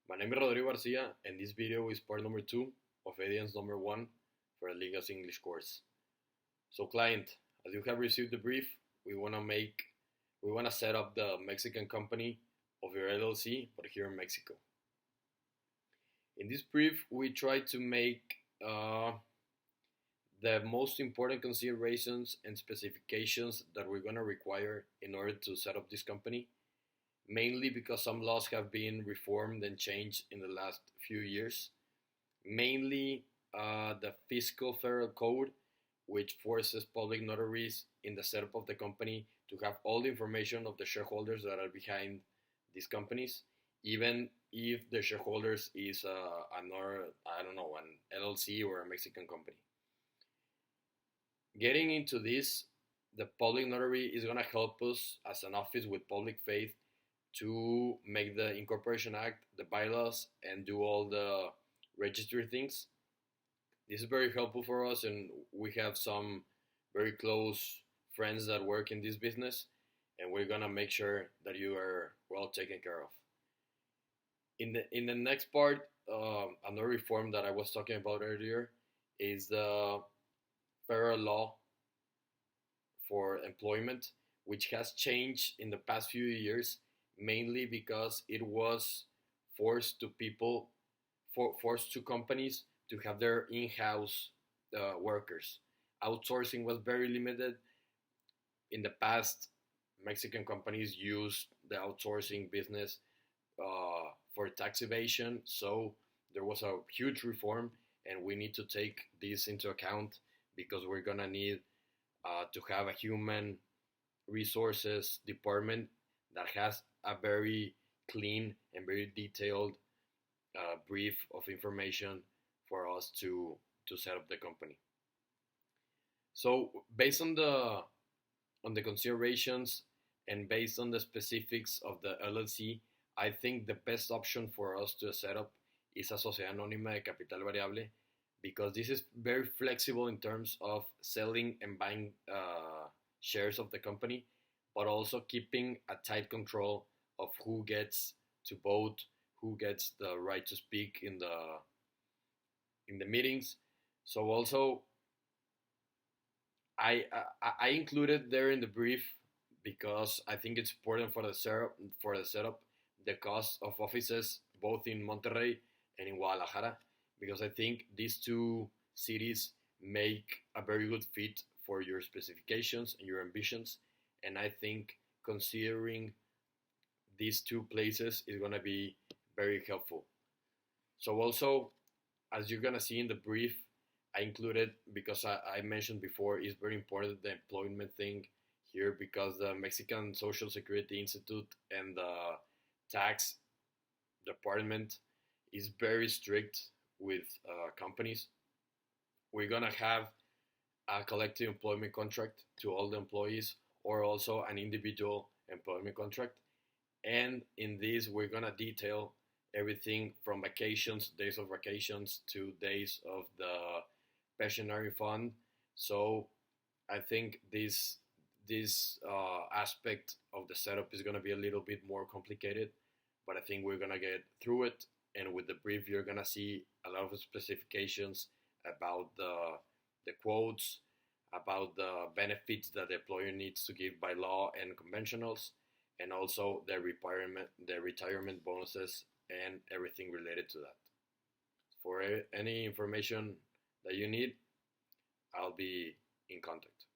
My name is Rodrigo Garcia, and this video is part number 2 of Edience number 1 for the Ligas English course. So, client, as you have received the brief, we wanna set up the Mexican company of your LLC, but here in Mexico. In this brief, we try to make the most important considerations and specifications that we're gonna require in order to set up this company, mainly because some laws have been reformed and changed in the last few years. Mainly the Fiscal Federal Code, which forces public notaries in the setup of the company to have all the information of the shareholders that are behind these companies, even if the shareholders is another, I don't know, an LLC or a Mexican company. Getting into this, the public notary is going to help us as an office with public faith to make the Incorporation Act, the bylaws, and do all the registry things. This is very helpful for us, and we have some very close friends that work in this business, and we're gonna make sure that you are well taken care of. In the next part, another reform that I was talking about earlier is the federal law for employment, which has changed in the past few years, mainly because it was forced to people, forced to companies to have their in-house workers. Outsourcing was very limited. In the past, Mexican companies used the outsourcing business for tax evasion, so there was a huge reform, and we need to take this into account because we're gonna need to have a human resources department that has a very clean and very detailed brief of information for us to set up the company. So based on the considerations and based on the specifics of the LLC, I think the best option for us to set up is a Sociedad Anónima de Capital Variable, because this is very flexible in terms of selling and buying shares of the company, but also keeping a tight control of who gets to vote, who gets the right to speak in the meetings. So also, I included there in the brief because I think it's important for the setup, the cost of offices both in Monterrey and in Guadalajara, because I think these two cities make a very good fit for your specifications and your ambitions, and I think considering these two places is going to be very helpful. So also, as you're going to see in the brief, I included, because I mentioned before, it's very important the employment thing here, because the Mexican Social Security Institute and the tax department is very strict with companies. We're going to have a collective employment contract to all the employees, or also an individual employment contract. And in this, we're going to detail everything from vacations, days of vacations, to days of the pensionary fund. So I think this aspect of the setup is going to be a little bit more complicated, but I think we're going to get through it. And with the brief, you're going to see a lot of specifications about the quotes, about the benefits that the employer needs to give by law and conventionals, and also the retirement bonuses and everything related to that. For any information that you need, I'll be in contact.